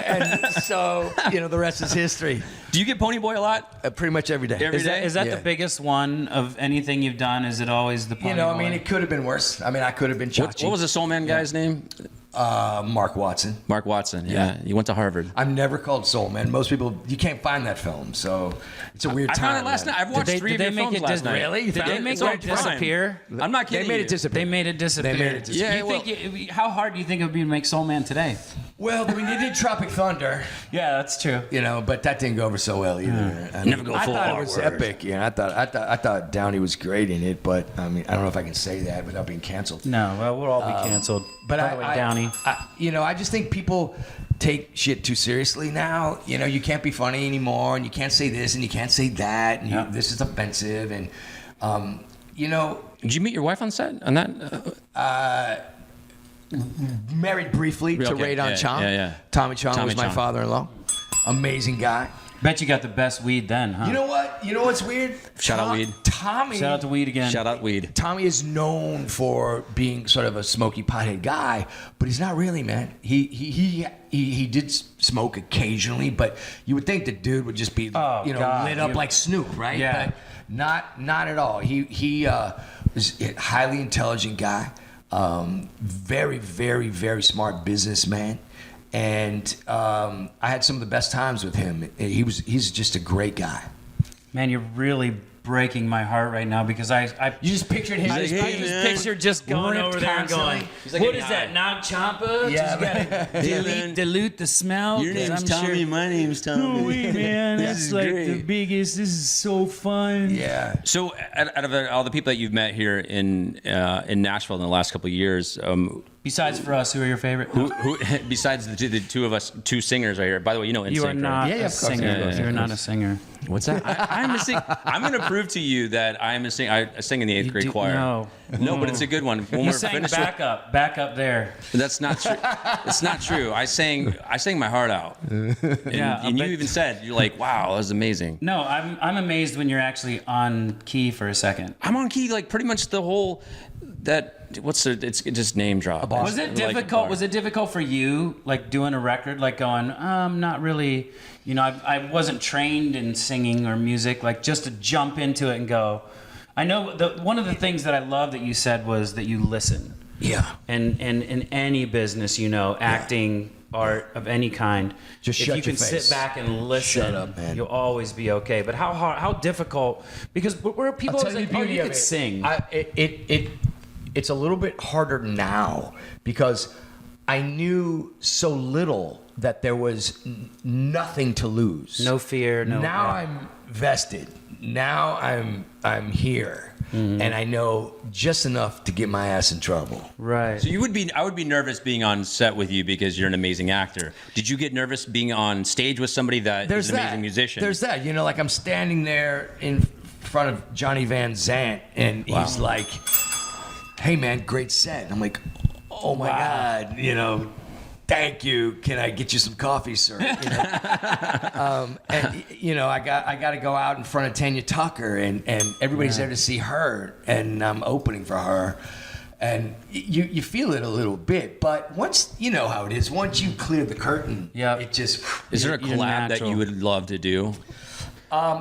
And so, the rest is history. Do you get Pony Boy a lot? Pretty much every day. Every day? Is that Yeah. the biggest one of anything you've done? Is it always the Pony Boy? It could have been worse. I mean, I could have been Chachi. What was the Soul Man guy's name? Mark Watson. Mark Watson. Yeah. You went to Harvard. I'm never called Soul Man. Most people, you can't find that film, so it's a weird I time. found it last man. night. I've watched Did they- three did of they your make films it last dis- night. Really? Did they make it disappear? I'm not They kidding made you. it disappear. They made it disappear. They made it disappear. Yeah, You well- think how hard do you think it would be to make Soul Man today? Well, I mean, they did Tropic Thunder, Yeah, that's true. but that didn't go over so well either. I Never go full I thought it was R-word. epic. I thought Downey was great in it, but I mean, I don't know if I can say that without being canceled. No, well, we'll all be canceled. But By the way, Downey. I just think people take shit too seriously now. You can't be funny anymore, and you can't say this, and you can't say that, and Yeah. this is offensive, and Did you meet your wife on set on that? married briefly to Okay, Radon yeah, Chong. yeah. Tommy Chong Tommy was my Chong. father-in-law. Amazing guy. Bet you got the best weed then, huh? You know what? You know what's weird? Shout out weed. Tommy. Shout out to weed again. Shout out weed. Tommy is known for being sort of a smoky pothead guy, but he's not really, man. He did smoke occasionally, but you would think the dude would just be God, lit up like Snoop, right? Yeah. But not at all. He was a highly intelligent guy, very, very, very smart businessman. And I had some of the best times with him. He's just a great guy. Man, you're really breaking my heart right now because I You just pictured him. He's I like, just man. pictured just going Ripped over there and constantly. going, He's like what getting is that, high. Nog Champa? Yeah, Just gotta man. dilute the smell? 'Cause I'm sure- My name's Tommy. No way, man. This That's is like great. the biggest. This is so fun. Yeah. So, out of all the people that you've met here in Nashville in the last couple of years, Besides for us, who are your favorite? who besides the two of us, two singers right here? By the way, Nsync, You are not Yeah, yeah, a of course. singer. Yeah, yeah, You're of not a course. singer. What's that? I'm a sing. I'm going to prove to you that I'm a singer. I sing in the 8th grade choir. No, but it's a good one. When You we're sang finished, back up there. that's not true. It's not true. I sang my heart out. And, Yeah, and you but- even said you're like, wow, that was amazing. No, I'm amazed when you're actually on key for a second. I'm on key like pretty much the whole it's just name drop. Was it Like a difficult? bar. Was it difficult for you, like doing a record, like going, not really, I wasn't trained in singing or music, like just to jump into it and go. I know one of the things that I love that you said was that you listen. Yeah. And in any business, acting, art of any kind, Just if shut you your can face. sit back and listen, Shut up, man. you'll always be okay. But how difficult? Because where people I'll always tell you like, the oh, beauty you of could it. sing. It's a little bit harder now because I knew so little that there was nothing to lose. No fear. No. Now yeah. I'm vested. Now I'm here, and I know just enough to get my ass in trouble. Right. So I would be nervous being on set with you because you're an amazing actor. Did you get nervous being on stage with somebody that is an amazing musician? There's that. You know, like I'm standing there in front of Johnny Van Zant, and he's like, "Hey, man, great set." And I'm like, "Oh my God, you know, thank you. Can I get you some coffee, sir?" You know? And you know, I got to go out in front of Tanya Tucker, and everybody's there to see her, and I'm opening for her. And you feel it a little bit, but once you know how it is, once you clear the curtain, it just Is there a You're collab that natural. you would love to do?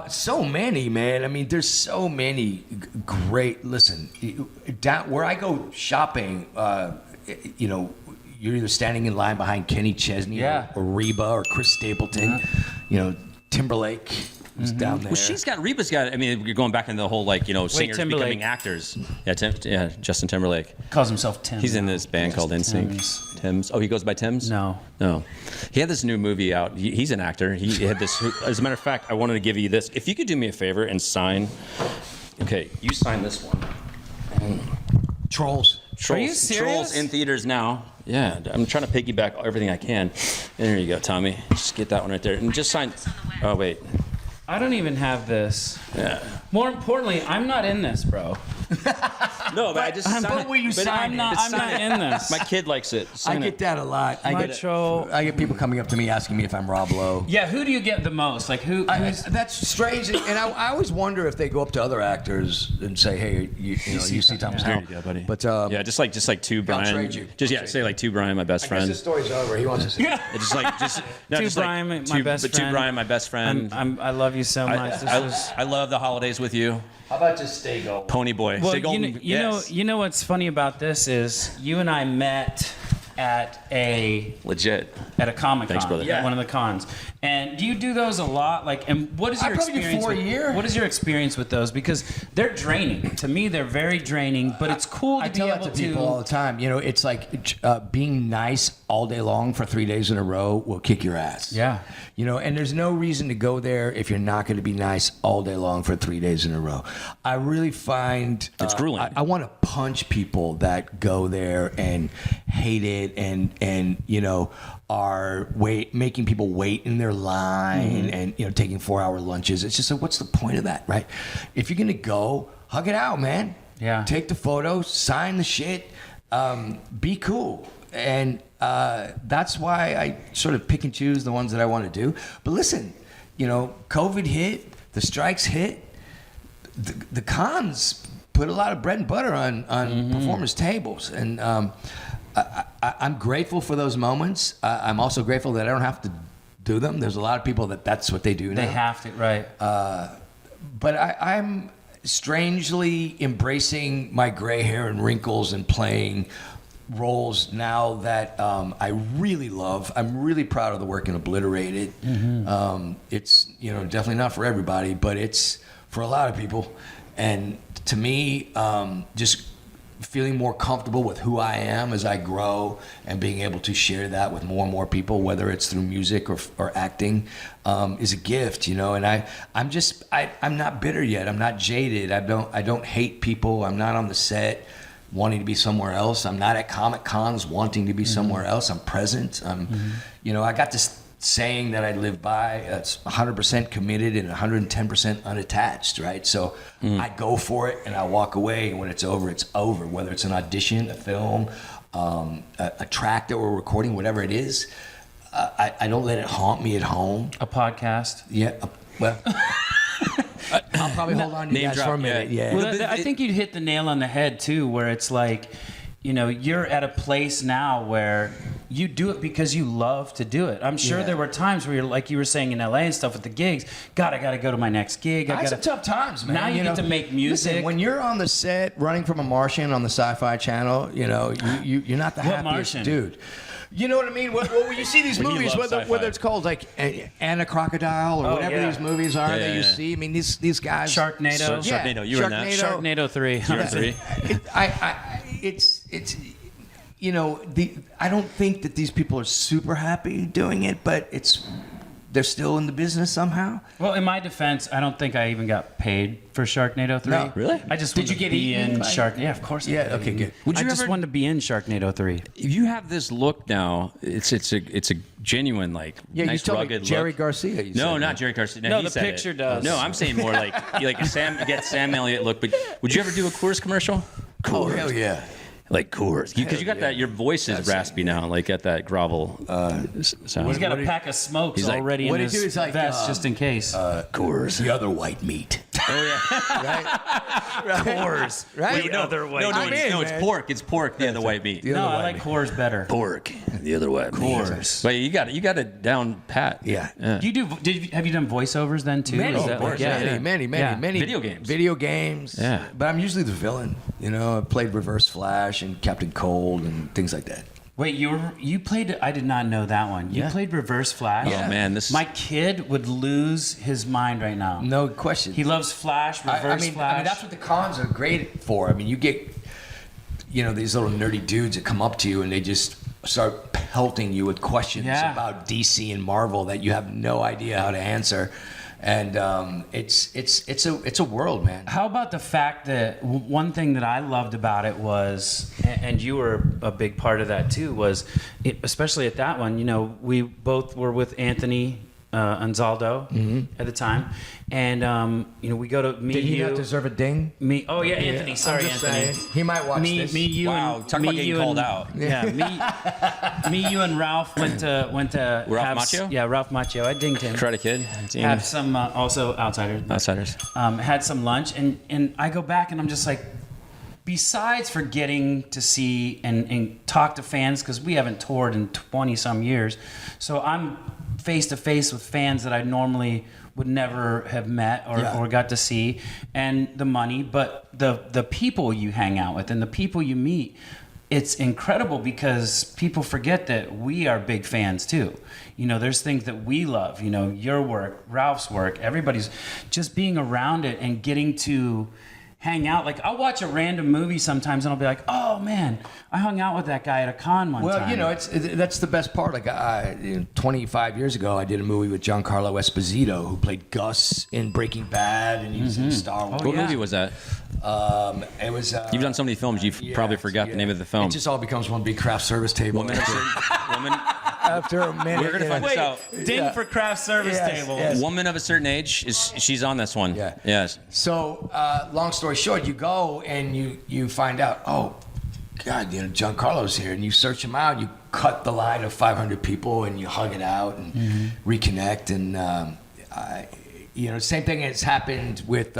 so many, man. I mean, there's so many great. Listen, down where I go shopping, you know, you're either standing in line behind Kenny Chesney or Reba or Chris Stapleton. You know, Timberlake is down there. Well, Reba's got. I mean, you're going back into the whole singers Timberlake. becoming actors. Yeah, Justin Timberlake. Calls himself Tim. He's in this band called Nsync. Tim's. Oh, he goes by Tim's? No. He had this new movie out. He's an actor. He had this. As a matter of fact, I wanted to give you this. If you could do me a favor and sign. Okay, you sign this one. Trolls. Are you serious? Trolls in theaters now. Yeah, I'm trying to piggyback everything I can. And there you go, Tommy. Just get that one right there. And just sign. Oh, wait. I don't even have this. Yeah. More importantly, I'm not in this, bro. No, but I just I'm- sign but will you it. But sign I'm it? not. I'm not in this. My kid likes it. I Sign get it. that a lot. My troll. I get people coming up to me asking me if I'm Rob Lowe. Yeah, who do you get the most? Like who? Who's, That's strange, and I always wonder if they go up to other actors and say, "Hey, you see Thomas Here Howell." you go, buddy. But yeah, just like to Brian. trade you. Just I'll say trade like to Brian, my best I guess friend. the story's over. He wants to see. Yeah. Just Brian, my best friend. To Brian, my best friend. I love you so much. I love the holidays with you, How about just stay gold? Pony Boy. Well, Stay golden. you know what's funny about this is you and I met at a Legit. Comic-Con, Thanks, brother. at one of the cons. And do you do those a lot? Like, and what is your I probably do experience? 4 a year. What is your experience with those? Because they're draining. To me, they're very draining. But it's cool to I be tell able that to people all the time. You know, it's like being nice all day long for 3 days in a row will kick your ass. Yeah. You know, and there's no reason to go there if you're not going to be nice all day long for 3 days in a row. I really find It's grueling. I want to punch people that go there and hate it and you know are making people wait in their line and you know taking 4-hour lunches. It's just like, what's the point of that, right? If you're gonna go, hug it out, man. Yeah. Take the photo, sign the shit, be cool, and that's why I sort of pick and choose the ones that I want to do. But listen, you know, COVID hit, the strikes hit, the cons put a lot of bread and butter on performers' tables, and I'm grateful for those moments. I'm also grateful that I don't have to do them. There's a lot of people that's what they do now. They have to, right? But I'm strangely embracing my gray hair and wrinkles and playing roles now that I really love. I'm really proud of the work in Obliterated. It's definitely not for everybody, but it's for a lot of people. And to me, just feeling more comfortable with who I am as I grow and being able to share that with more and more people, whether it's through music or acting, is a gift, And I'm not bitter yet. I'm not jaded. I don't hate people. I'm not on the set wanting to be somewhere else. I'm not at Comic Cons wanting to be somewhere else. I'm present. I got this saying that I live by. It's 100% committed and 110% unattached, right? So I go for it and I walk away, and when it's over, it's over. Whether it's an audition, a film, a track that we're recording, whatever it is, I don't let it haunt me at home. A podcast. Yeah, well, I'll probably hold on to you Name guys drop, for a minute. yeah. Yeah. Well, I think you'd hit the nail on the head too, where it's like, you're at a place now where you do it because you love to do it. I'm sure there were times where you're like you were saying in LA and stuff with the gigs. God, I got to go to my next gig. I had some tough times, man. Now you get to make music. Listen, when you're on the set running from a Martian on the Sci-Fi Channel, you're not the What happiest Martian? dude. You know what I mean? When you see these When you movies, love whether sci-fi. it's called like Anna Crocodile or whatever yeah. these movies are that you see. I mean, these guys. Sharknado. Sharknado, you were in that? Sharknado 3. You were in 3. It's I don't think that these people are super happy doing it, but they're still in the business somehow. Well, in my defense, I don't think I even got paid for Sharknado 3. No. Really? I just Did wanted you get to be eaten in by- Shark. Yeah, of course. I Yeah. got Okay. eaten. Good. Would you I just ever- wanted to be in Sharknado 3. You have this look now. It's a genuine like Yeah. nice you told me rugged Jerry look. Garcia. You No, said, not Jerry Garcia. No, he the said picture it. does. No, I'm saying more like a Sam Elliott look. But would you ever do a Coors commercial? Oh Coors. hell yeah. Like Coors, because you got that. Your voice is raspy now, like at that grovel sound. He's got What a do pack of smokes He's like- already what in do you his do is like, vest, just in case. Coors. The other white meat. Coors. Right? The other way. No, I'm in, it's man. pork. It's pork. The other white meat. The No, other I white like meat. Coors better. Pork. The other white Coors. meat. But you got it down pat. Yeah. Do you have you done voiceovers then too? Many, Is that like- many, Yeah. Video games. Video games. Yeah. But I'm usually the villain. I played Reverse Flash and Captain Cold and things like that. Wait, you played? I did not know that one. You Yeah. played Reverse Flash. Yeah. Oh man, this My kid would lose his mind right now. No question. He loves Flash, Reverse Flash. I mean, that's what the cons are great for. I mean, you get, these little nerdy dudes that come up to you and they just start pelting you with questions Yeah. about DC and Marvel that you have no idea how to answer. And it's a world, man. How about the fact that one thing that I loved about it was, and you were a big part of that too, was especially at that one, we both were with Anthony Anzaldo at the time, and we go to me. Did he you, not deserve a ding? Me. Oh yeah, Anthony. Sorry, I'm just Anthony. saying. He might watch Me, this. you, Wow, and talk me, about getting you called and- out. Yeah, me, you, and Ralph went to Ralph Macchio? Yeah, Ralph Macchio. I dinged him. Karate Kid. Team. Have some also outsiders. Outsiders. Had some lunch, and I go back and I'm just like, besides for getting to see and talk to fans, because we haven't toured in 20 some years, so I'm face to face with fans that I normally would never have met or got to see, and the money, but the people you hang out with and the people you meet, it's incredible because people forget that we are big fans too. There's things that we love, your work, Ralph's work, everybody's just being around it and getting to hang out. Like, I'll watch a random movie sometimes and I'll be like, oh man, I hung out with that guy at a con one time. Well, that's the best part. Like, 25 years ago, I did a movie with Giancarlo Esposito, who played Gus in Breaking Bad, and he was in Star Wars. What yeah. movie was that? It was. You've done so many films, you've probably forgot the name of the film. It just all becomes one big craft service table. Woman. After a minute, We're gonna find this out. Ding for craft service table. yes. Woman of a certain age she's on this one. Yeah. Yes. So, long story short, you go and you find out, oh, God, Giancarlo's here, and you search him out. You cut the line of 500 people, and you hug it out and reconnect. And same thing has happened with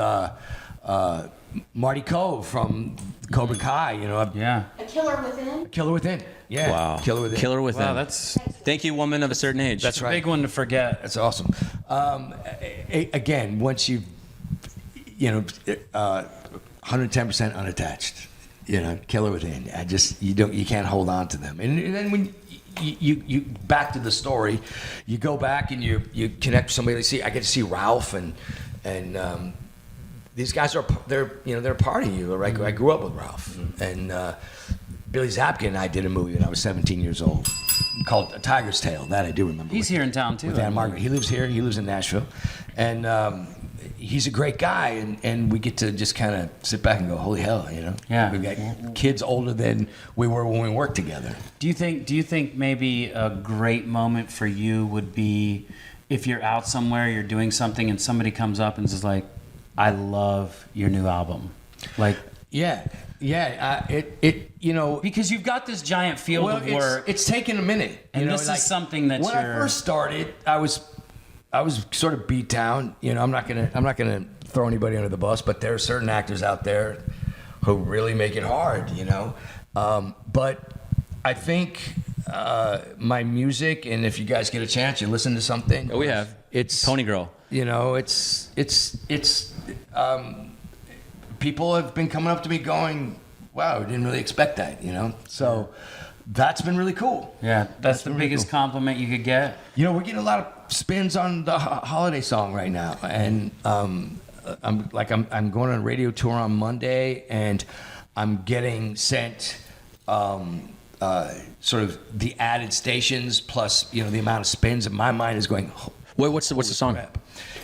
Marty Cove from Cobra Kai. Yeah. A killer within. Killer Within. Yeah. Wow. Killer Within. Killer Within. Wow, that's Thank you, woman of a certain age. That's a right. big one to forget. That's awesome. Again, once you 110% unattached, Killer Within. You can't hold on to them. And then when you back to the story, you go back and you connect with somebody. I get to see Ralph and these guys they're a part of you. Right? I grew up with Ralph and Billy Zabka and I did a movie when I was 17 years old called A Tiger's Tale. That I do remember. He's here in town too. With Anna Margaret. He lives here. He lives in Nashville, and he's a great guy. And we get to just kind of sit back and go, "Holy hell!" Yeah. We've got kids older than we were when we worked together. Do you think maybe a great moment for you would be if you're out somewhere, you're doing something, and somebody comes up and says like, "I love your new album," like. Yeah. Because you've got this giant field of work. It's taken a minute. And this is something that when I first started, I was sort of beat down. I'm not gonna throw anybody under the bus, but there are certain actors out there who really make it hard. But I think my music, and if you guys get a chance, you listen to something. Oh, we have. It's Pony Girl. You know, people have been coming up to me going, "Wow, I didn't really expect that." You know, so that's been really cool. Yeah, that's the been really biggest cool. compliment you could get. You know, we're getting a lot of spins on the holiday song right now, and I'm going on a radio tour on Monday, and I'm getting sent sort of the added stations plus the amount of spins, and my mind is going. Wait, what's the song? Crap.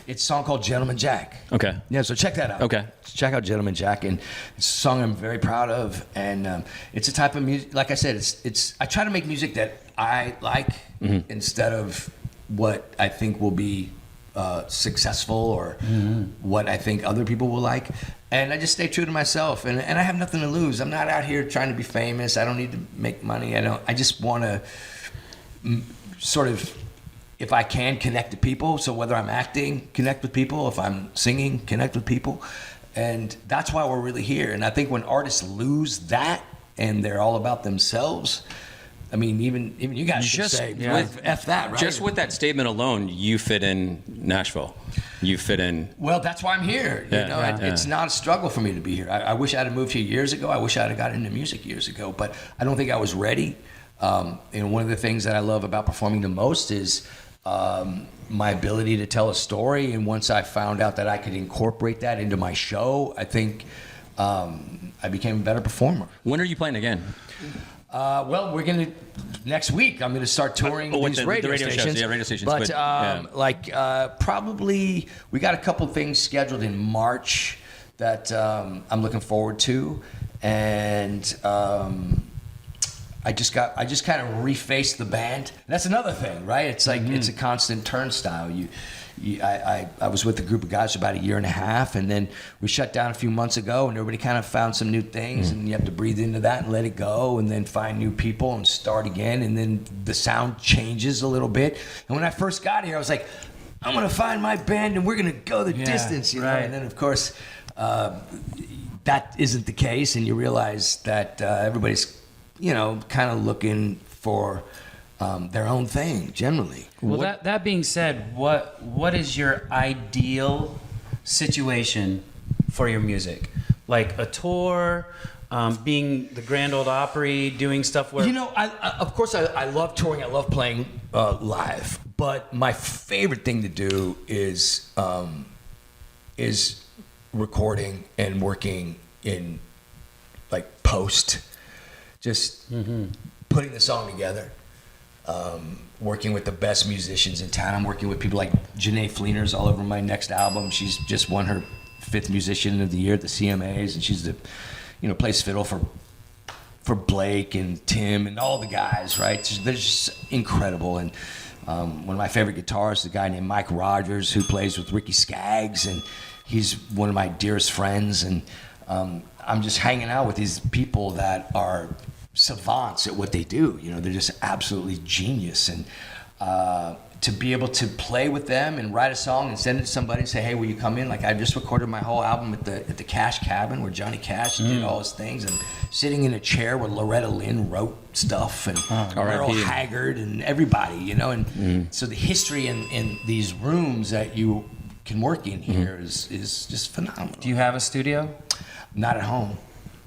It's a song called Gentleman Jack. Okay. Yeah, so check that out. Okay. Check out Gentleman Jack, and it's a song I'm very proud of, and it's a type of music. Like I said, it's. I try to make music that I like instead of what I think will be successful or what I think other people will like, and I just stay true to myself, and I have nothing to lose. I'm not out here trying to be famous. I don't need to make money. I just want to sort of, if I can, connect to people. So whether I'm acting, connect with people. If I'm singing, connect with people. And that's why we're really here. And I think when artists lose that and they're all about themselves, I mean, even you guys should say, F that, right? Just with that statement alone, you fit in Nashville. You fit in. Well, that's why I'm here. It's not a struggle for me to be here. I wish I'd have moved here years ago. I wish I'd have got into music years ago, but I don't think I was ready. And one of the things that I love about performing the most is my ability to tell a story. And once I found out that I could incorporate that into my show, I think I became a better performer. When are you playing again? Well, we're gonna next week. I'm gonna start touring these radio stations. Shows, yeah, radio stations. But probably we got a couple things scheduled in March that I'm looking forward to, and I just kind of refaced the band. And that's another thing, right? It's like it's a constant turnstile. I was with a group of guys for about a year and a half, and then we shut down a few months ago, and everybody kind of found some new things, and you have to breathe into that and let it go, and then find new people and start again, and then the sound changes a little bit. And when I first got here, I was like, I'm gonna find my band, and we're gonna go the distance, you know. And then of course, that isn't the case, and you realize that everybody's, kind of looking for their own thing generally. Well, that being said, what is your ideal situation for your music? Like a tour, being the Grand Ole Opry, doing stuff where... Of course I love touring. I love playing live. But my favorite thing to do is recording and working in like post. Just putting the song together. Working with the best musicians in town. I'm working with people like Janae Fleener's all over my next album. She's just won her 5th Musician of the Year at the CMAs, and she's plays fiddle for Blake and Tim and all the guys, right? They're just incredible. And one of my favorite guitarists is a guy named Mike Rogers who plays with Ricky Skaggs, and he's one of my dearest friends. And I'm just hanging out with these people that are savants at what they do. They're just absolutely genius, and to be able to play with them and write a song and send it to somebody and say, hey, will you come in? Like, I just recorded my whole album at the Cash Cabin where Johnny Cash did all his things, and sitting in a chair where Loretta Lynn wrote stuff, and Merle Haggard and everybody, and so the history in these rooms that you can work in here is just phenomenal. Do you have a studio? Not at home.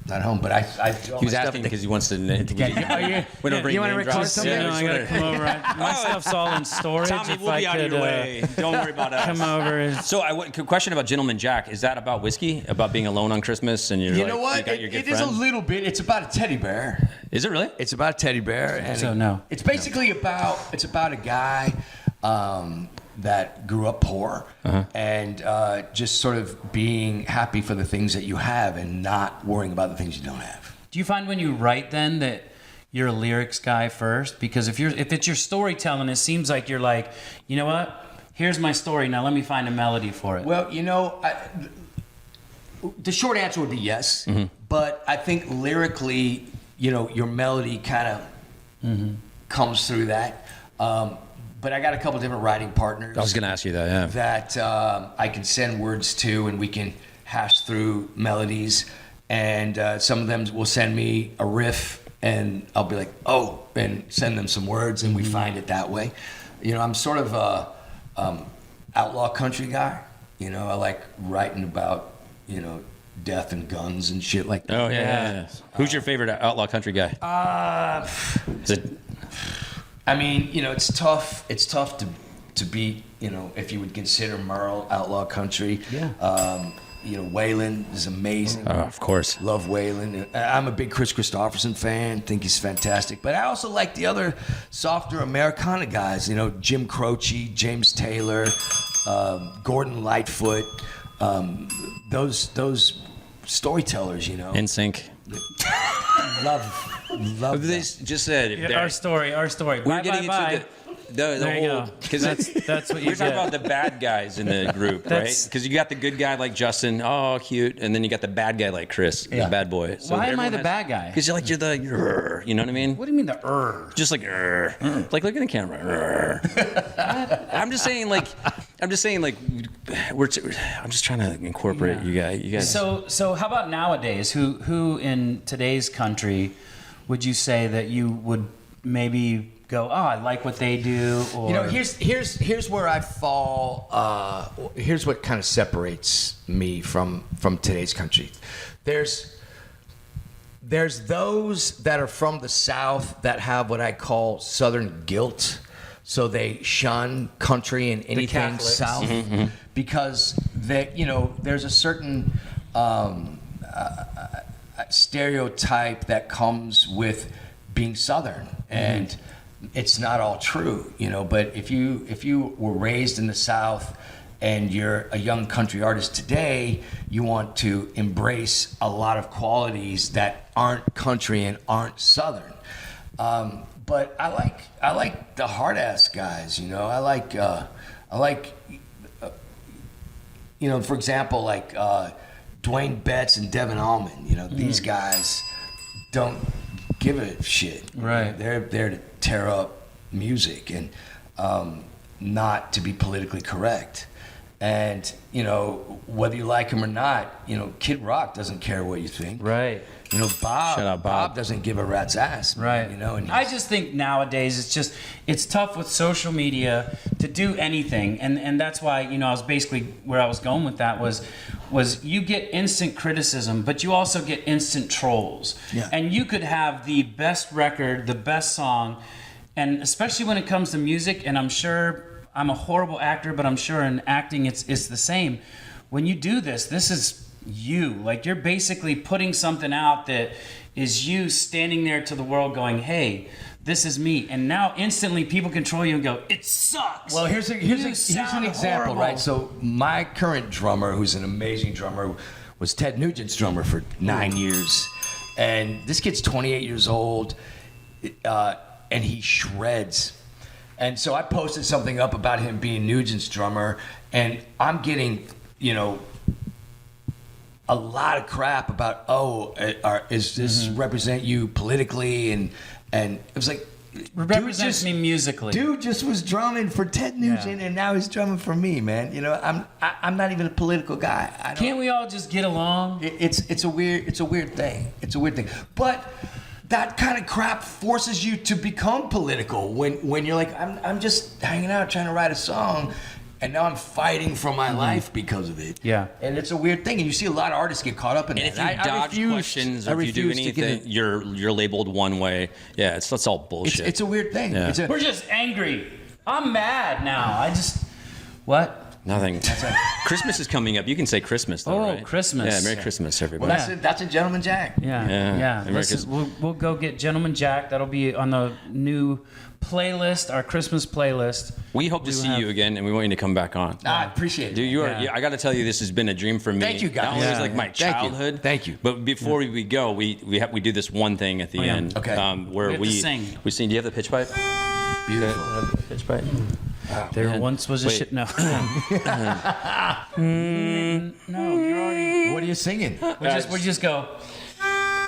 But I he was asking because he wants to get you want to record something? Yeah, I gotta come over. My stuff's all in storage. Tommy, if we'll I be out could, of your way. Don't worry about us. Come over. So, question about Gentleman Jack. Is that about whiskey? About being alone on Christmas and you know what? You got your good friends? Is a little bit. It's about a teddy bear. Is it really? It's about a teddy bear. And so no. It's basically about a guy that grew up poor and just sort of being happy for the things that you have and not worrying about the things you don't have. Do you find when you write then that you're a lyrics guy first? Because if it's your storytelling, it seems like you're like, you know what? Here's my story. Now let me find a melody for it. Well, the short answer would be yes. But I think lyrically, your melody kind of comes through that. But I got a couple different writing partners. I was going to ask you that, yeah. That I can send words to, and we can hash through melodies. And some of them will send me a riff, and I'll be like, oh, and send them some words, and we find it that way. You know, I'm sort of a outlaw country guy. You know, I like writing about, you know, death and guns and shit like that. Oh yeah. Who's your favorite outlaw country guy? Is it? I mean, you know, it's tough. It's tough to beat. You know, if you would consider Merle outlaw country. Yeah. You know, Waylon is amazing. Oh, of course. Love Waylon. I'm a big Chris Christopherson fan. Think he's fantastic. But I also like the other softer Americana guys. You know, Jim Croce, James Taylor, Gordon Lightfoot. Those storytellers. You know. Nsync. Love They them. just said Yeah, our story. We're Bye, getting bye, into bye. the There you whole go. because That's what you we're talking get. about the bad guys in the group, right? That's- Because you got the good guy like Justin, oh cute, and then you got the bad guy like Chris, the bad boy. So Why am I the bad guy? Because you're the, you know what I mean? What do you mean the Just like, like look at the camera. I'm just saying, like, I'm just trying to incorporate you guys. So how about nowadays? Who in today's country would you say that you would maybe go, oh, I like what they do? Or You know, here's where I fall. Here's what kind of separates me from today's country. There's those that are from the South that have what I call Southern guilt, so they shun country and anything Catholics. South because there's a certain stereotype that comes with being Southern, and it's not all true, you know. But if you were raised in the South and you're a young country artist today, you want to embrace a lot of qualities that aren't country and aren't Southern. But I like the hard ass guys, you know. I like you know, for example, like Dwayne Betts and Devin Allman. You know, these guys don't give a shit. Right. They're there to tear up music and not to be politically correct. And, you know, whether you like him or not, you know, Kid Rock doesn't care what you think. right. You know, Bob. Shout out, Bob. Bob doesn't give a rat's ass. Man, Right. You know, and I just think nowadays it's tough with social media to do anything, and that's why, you know, I was basically where I was going with that was you get instant criticism, but you also get instant trolls. Yeah. And you could have the best record, the best song, and especially when it comes to music, and I'm sure I'm a horrible actor, but I'm sure in acting it's the same. When you do this is you. Like, you're basically putting something out that is you standing there to the world going, hey, this is me. And now instantly people control you and go, it sucks. Well, here's an example, horrible. right? So my current drummer, who's an amazing drummer, was Ted Nugent's drummer for 9 years. And this kid's 28 years old, and he shreds. And so I posted something up about him being Nugent's drummer, and I'm getting, you know, a lot of crap about, is this represent you politically? And it was like, It represents me musically. Dude just was drumming for Ted Nugent, and now he's drumming for me, man. You know, I'm not even a political guy. I don't, Can't we all just get along? It's a weird thing. It's a weird thing. But that kind of crap forces you to become political when you're like, I'm just hanging out trying to write a song, and now I'm fighting for my life because of it. Yeah. And it's a weird thing, and you see a lot of artists get caught up in And that. if you dodge questions or if you do anything, you're labeled one way. Yeah, that's all bullshit. It's a weird thing. Yeah. We're just angry. I'm mad now. What? Nothing. Christmas is coming up. You can say Christmas, though, Oh, right? Christmas. Yeah, Merry Christmas, everybody. Well, that's a Gentleman Jack. Yeah. Yeah. Listen, we'll go get Gentleman Jack. That'll be on the new playlist, our Christmas playlist. We hope to see you again, and we want you to come back on. I appreciate it. Dude, you are. Yeah. I got to tell you, this has been a dream for me. Thank you, guys. Not only is Yeah, like my Thank you. childhood. Thank you. But before we go, we do this one thing at the yeah. end. Okay. Where We have to sing. We sing. Do you have the pitch pipe? Beautiful. Have the pitch pipe. There man. once was a Wait. shit. No. No, you're already. What are you singing? We just go.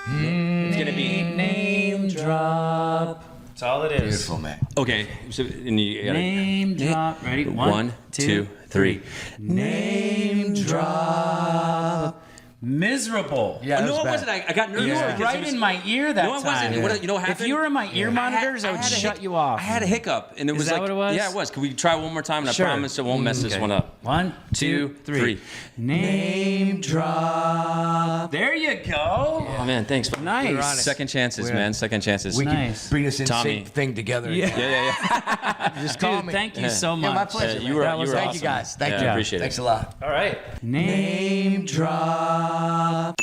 It's gonna be Name drop. That's all it is. Beautiful, man. okay. So and you gotta, Name drop. Ready? One, two, three. Name drop. miserable. Yeah, that no, was it bad. wasn't. I got nervous. You were because right it was- in my ear that No, it wasn't. time. What, you know what happened? If you were in my ear monitors, I would had a shut hic- you off. I had a hiccup, and it was that like, what it was? Yeah, it was. Can we try one more time? And Sure. I promise it won't mess this Okay. one up. 1, 2, 3. Name drop. There you go. Oh man, thanks. Nice. Second chances, We're- man. Second chances. We Nice. can bring this Tommy. Nsync thing together. Yeah. again. yeah. Just call Dude, me. thank you so much. Yeah, my pleasure. You man. were- That you was- were Thank awesome. you guys. Thank Yeah, you. I appreciate it. Thanks a lot. All right. Name drop.